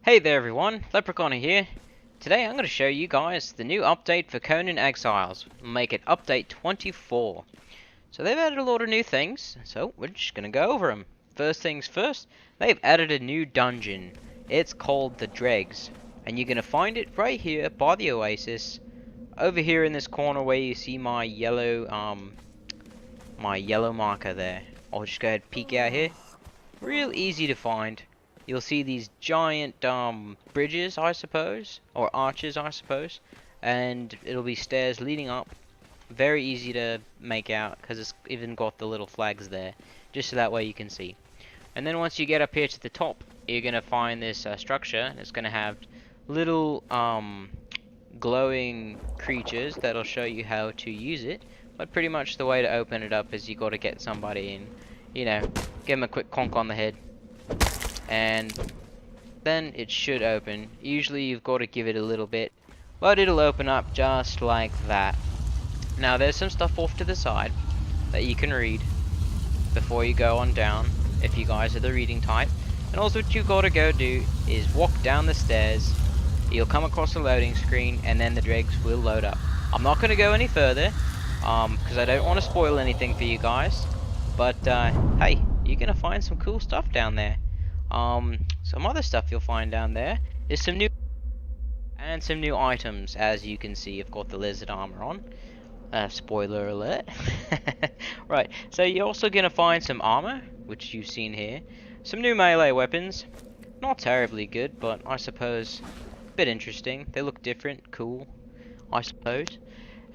Hey there everyone, Leprechaun here. Today I'm going to show you guys the new update for Conan Exiles. We'll make it update 24. So they've added a lot of new things, so we're just going to go over them. First things first, they've added a new dungeon. It's called the Dregs, and you're going to find it right here by the Oasis. Over here in this corner where you see my yellow marker there. I'll just go ahead and peek out here. Real easy to find. You'll see these giant bridges, I suppose, or arches, I suppose, and it'll be stairs leading up. Very easy to make out because it's even got the little flags there, just so that way you can see. And then once you get up here to the top, you're gonna find this structure. It's gonna have little glowing creatures that'll show you how to use it. But pretty much the way to open it up is you got to get somebody in, you know, give them a quick conk on the head. And then it should open. Usually you've got to give it a little bit, but it'll open up just like that. Now there's some stuff off to the side that you can read before you go on down, if you guys are the reading type. And also what you've got to go do is walk down the stairs. You'll come across a loading screen, and then the dregs will load up. I'm not going to go any further, because I don't want to spoil anything for you guys. But hey, you're going to find some cool stuff down there. Some other stuff you'll find down there is some new items. As you can see, I've got the lizard armor on. Spoiler alert. Right, so you're also gonna find some armor, which you've seen here. Some new melee weapons. Not terribly good, but I suppose a bit interesting. They look different, cool, I suppose.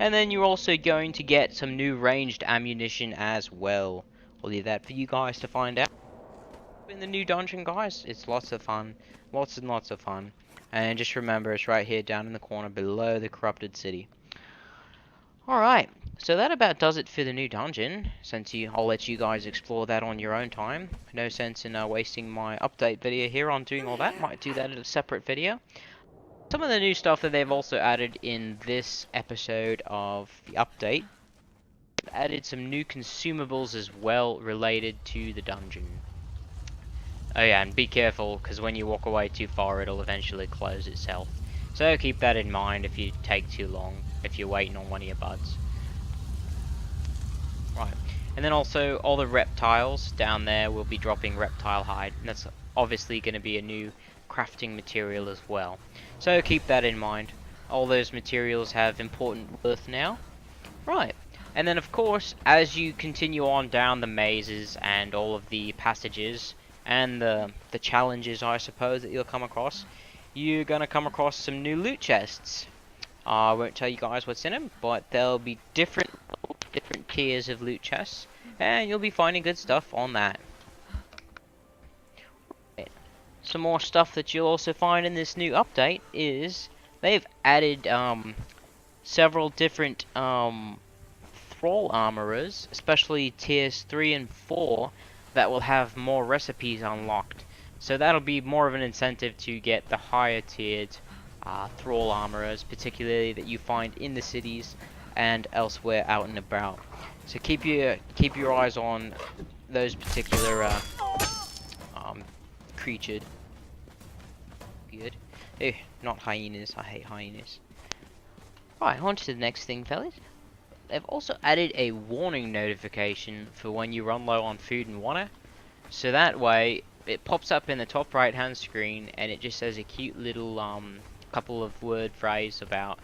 And then you're also going to get some new ranged ammunition as well. I'll leave that for you guys to find out. In the new dungeon, guys, it's lots of fun, lots and lots of fun. And just remember, it's right here down in the corner below the corrupted city. Alright, so that about does it for the new dungeon. I'll let you guys explore that on your own time. No sense in wasting my update video here on doing all that. Might do that in a separate video. Some of the new stuff that they've also added in this episode of the update, added some new consumables as well related to the dungeon. Oh yeah, and be careful, because when you walk away too far, it'll eventually close itself. So keep that in mind if you take too long, if you're waiting on one of your buds. Right, and then also all the reptiles down there will be dropping reptile hide, and that's obviously going to be a new crafting material as well. So keep that in mind. All those materials have important worth now. Right. And then of course, as you continue on down the mazes and all of the passages, and the challenges, I suppose, that you'll come across, you're going to come across some new loot chests. I won't tell you guys what's in them, but there'll be different tiers of loot chests, and you'll be finding good stuff on that. Some more stuff that you'll also find in this new update is they've added several different thrall armorers, especially tiers 3 and 4, that will have more recipes unlocked. So that'll be more of an incentive to get the higher tiered thrall armorers, particularly that you find in the cities and elsewhere out and about. So keep your eyes on those particular creatures. Good. Eh, not hyenas. I hate hyenas. Right, on to the next thing, fellas. They've also added a warning notification for when you run low on food and water. So that way, it pops up in the top right hand screen and it just says a cute little couple of word phrase about,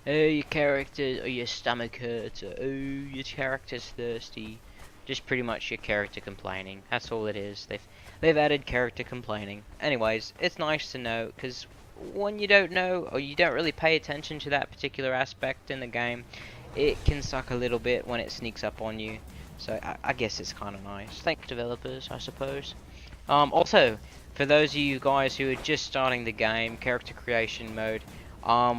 oh, your character, or your stomach hurts, or oh, your character's thirsty. Just pretty much your character complaining. That's all it is. They've added character complaining. Anyways, it's nice to know, because when you don't know, or you don't really pay attention to that particular aspect in the game, it can suck a little bit when it sneaks up on you. So I guess it's kind of nice. Thanks developers, I suppose. Also, for those of you guys who are just starting the game, character creation mode,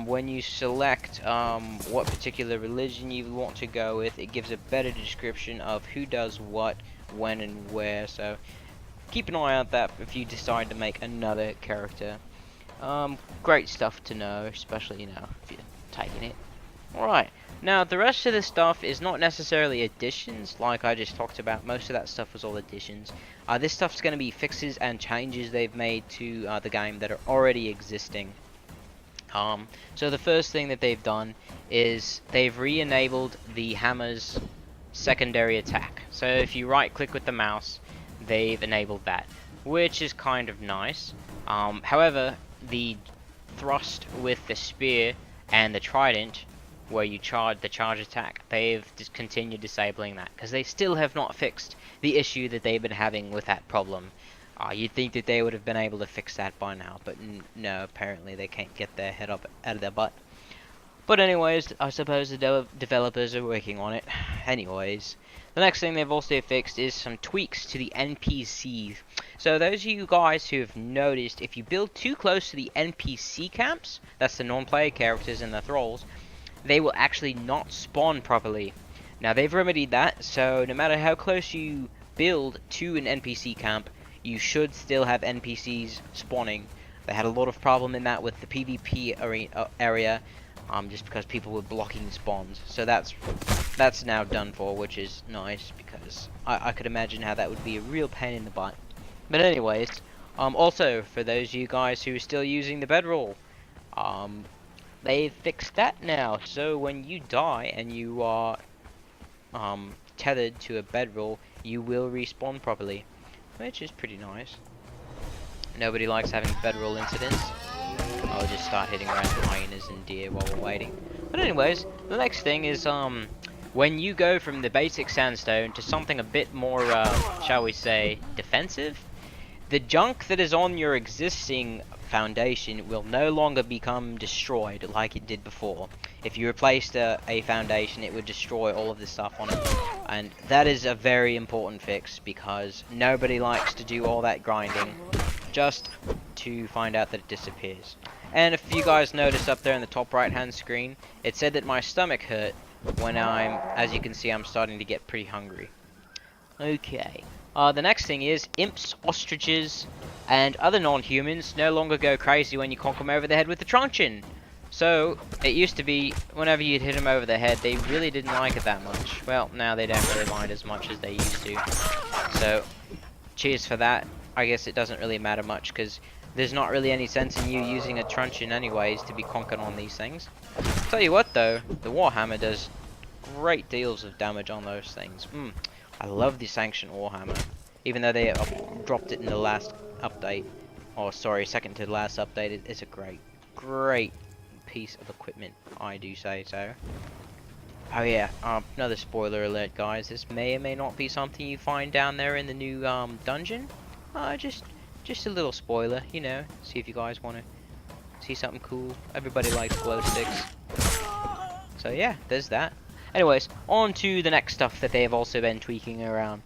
when you select what particular religion you want to go with, it gives a better description of who does what, when and where. So keep an eye out that if you decide to make another character. Great stuff to know, especially, you know, if you're taking it. Alright, Now, the rest of the stuff is not necessarily additions, like I just talked about. Most of that stuff was all additions. This stuff's going to be fixes and changes they've made to the game that are already existing. So the first thing that they've done is they've re-enabled the hammer's secondary attack. So if you right-click with the mouse, they've enabled that, which is kind of nice. However, the thrust with the spear and the trident, where you charge the charge attack, they've continued disabling that because they still have not fixed the issue that they've been having with that problem. You'd think that they would have been able to fix that by now, but no, apparently they can't get their head up out of their butt. But anyways, I suppose the developers are working on it. Anyways, the next thing they've also fixed is some tweaks to the NPCs. So those of you guys who have noticed, if you build too close to the NPC camps, that's the non-player characters and the thralls, they will actually not spawn properly. Now they've remedied that, so no matter how close you build to an NPC camp, you should still have NPCs spawning. They had a lot of problem in that with the PvP area, just because people were blocking spawns. So that's now done for, which is nice, because I could imagine how that would be a real pain in the butt. But anyways, also for those of you guys who are still using the bedroll, they fixed that now. So when you die and you are tethered to a bedroll, you will respawn properly, which is pretty nice. Nobody likes having bedroll incidents. I'll just start hitting around hyenas and deer while we're waiting. But anyways, the next thing is when you go from the basic sandstone to something a bit more, shall we say, defensive, the junk that is on your existing foundation will no longer become destroyed like it did before. If you replaced a foundation, it would destroy all of the stuff on it, and that is a very important fix because nobody likes to do all that grinding just to find out that it disappears. And if you guys notice up there in the top right hand screen, it said that my stomach hurt when as you can see, I'm starting to get pretty hungry. Okay. The next thing is imps, ostriches, and other non-humans no longer go crazy when you conk them over the head with the truncheon. So, it used to be, whenever you'd hit them over the head, they really didn't like it that much. Well, now they don't really mind as much as they used to. So, cheers for that. I guess it doesn't really matter much, because there's not really any sense in you using a truncheon anyways to be conking on these things. Tell you what though, the Warhammer does great deals of damage on those things. I love the Sanctioned Warhammer, even though they dropped it in the last update, or sorry, second to the last update. It's a great piece of equipment, I do say so. Oh yeah, another spoiler alert guys, this may or may not be something you find down there in the new dungeon. Just a little spoiler, you know, see if you guys want to see something cool. Everybody likes glow sticks. So yeah, there's that. Anyways, on to the next stuff that they have also been tweaking around.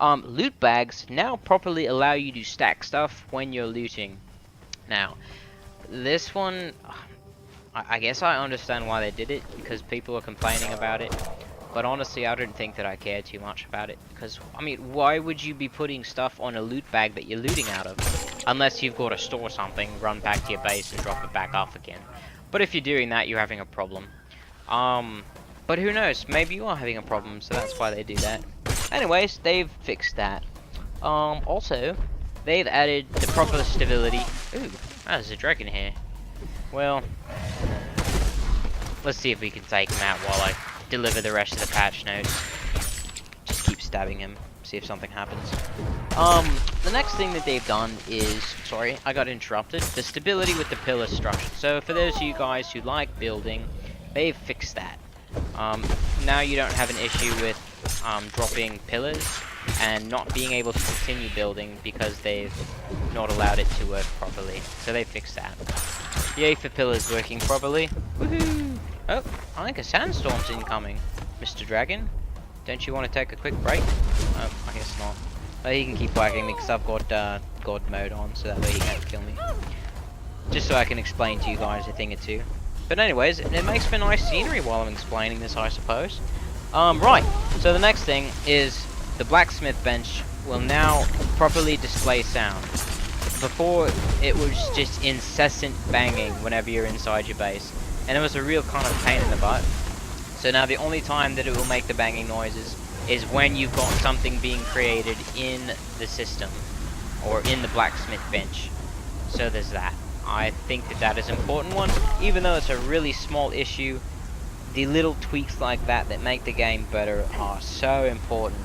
Loot bags now properly allow you to stack stuff when you're looting. Now, this one, I guess I understand why they did it, because people are complaining about it. But honestly, I don't think that I care too much about it. Because, I mean, why would you be putting stuff on a loot bag that you're looting out of? Unless you've got to store something, run back to your base and drop it back off again. But if you're doing that, you're having a problem. But who knows, maybe you are having a problem, so that's why they do that. Anyways, they've fixed that. Also, they've added the proper stability. Ooh, there's a dragon here. Well, let's see if we can take him out while I deliver the rest of the patch notes. Just keep stabbing him, see if something happens. The next thing that they've done is, sorry, I got interrupted, the stability with the pillar structure. So for those of you guys who like building, they've fixed that. Now you don't have an issue with dropping pillars and not being able to continue building because they've not allowed it to work properly. So they fixed that. Yay for pillars working properly. Woohoo! Oh, I think a sandstorm's incoming, Mr. Dragon. Don't you want to take a quick break? Oh, I guess not. But he can keep whacking me because I've got God mode on, so that way he can't kill me. Just so I can explain to you guys a thing or two. But anyways, it makes for nice scenery while I'm explaining this, I suppose. Right, so the next thing is the blacksmith bench will now properly display sound. Before, it was just incessant banging whenever you're inside your base, and it was a real kind of pain in the butt. So now the only time that it will make the banging noises is when you've got something being created in the system, or in the blacksmith bench. So there's that. I think that that is an important one, even though it's a really small issue. The little tweaks like that that make the game better are so important.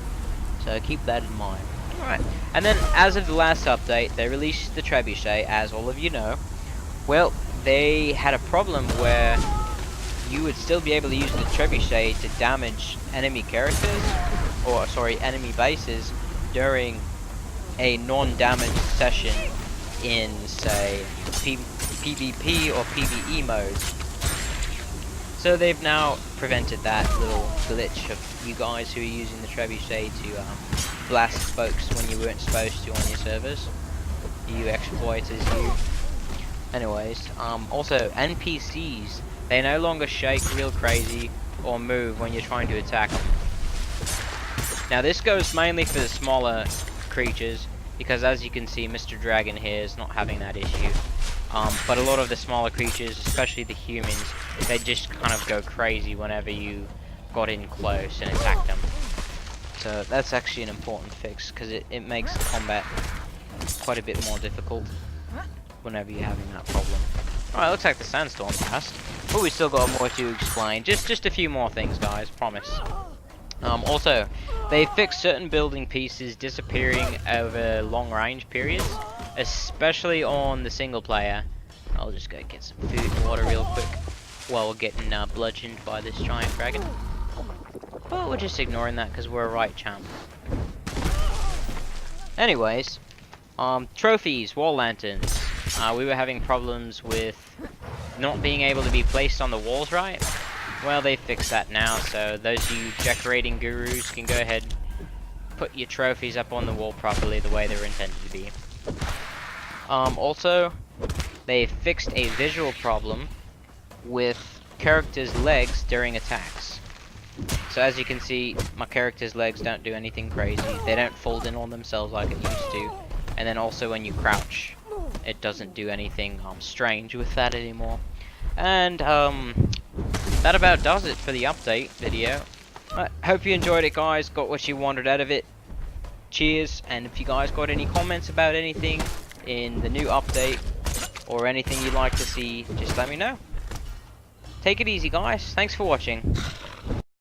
So keep that in mind. Alright, and then as of the last update, they released the trebuchet, as all of you know. Well, they had a problem where you would still be able to use the trebuchet to damage enemy characters, or sorry, enemy bases during a non-damage session in, say, PvP or PvE mode. So they've now prevented that little glitch of you guys who are using the trebuchet to blast folks when you weren't supposed to on your servers. You exploiters, you. Anyways, also NPCs, they no longer shake real crazy or move when you're trying to attack them. Now this goes mainly for the smaller creatures, because as you can see, Mr. Dragon here is not having that issue. But a lot of the smaller creatures, especially the humans, they just kind of go crazy whenever you got in close and attacked them. So that's actually an important fix, because it makes combat quite a bit more difficult whenever you're having that problem. Alright, looks like the sandstorm passed. But we still got more to explain. Just a few more things, guys, promise. Also, they fixed certain building pieces disappearing over long range periods, especially on the single player. I'll just go get some food and water real quick while we're getting bludgeoned by this giant dragon. But we're just ignoring that because we're a right champ. Anyways, trophies, wall lanterns. We were having problems with not being able to be placed on the walls right. Well, they fixed that now, so those of you decorating gurus can go ahead and put your trophies up on the wall properly the way they're intended to be. Also, they fixed a visual problem with characters' legs during attacks. So as you can see, my character's legs don't do anything crazy. They don't fold in on themselves like it used to. And then also when you crouch, it doesn't do anything strange with that anymore. And that about does it for the update video. I hope you enjoyed it, guys. Got what you wanted out of it. Cheers. And if you guys got any comments about anything in the new update or anything you'd like to see, just let me know. Take it easy, guys. Thanks for watching.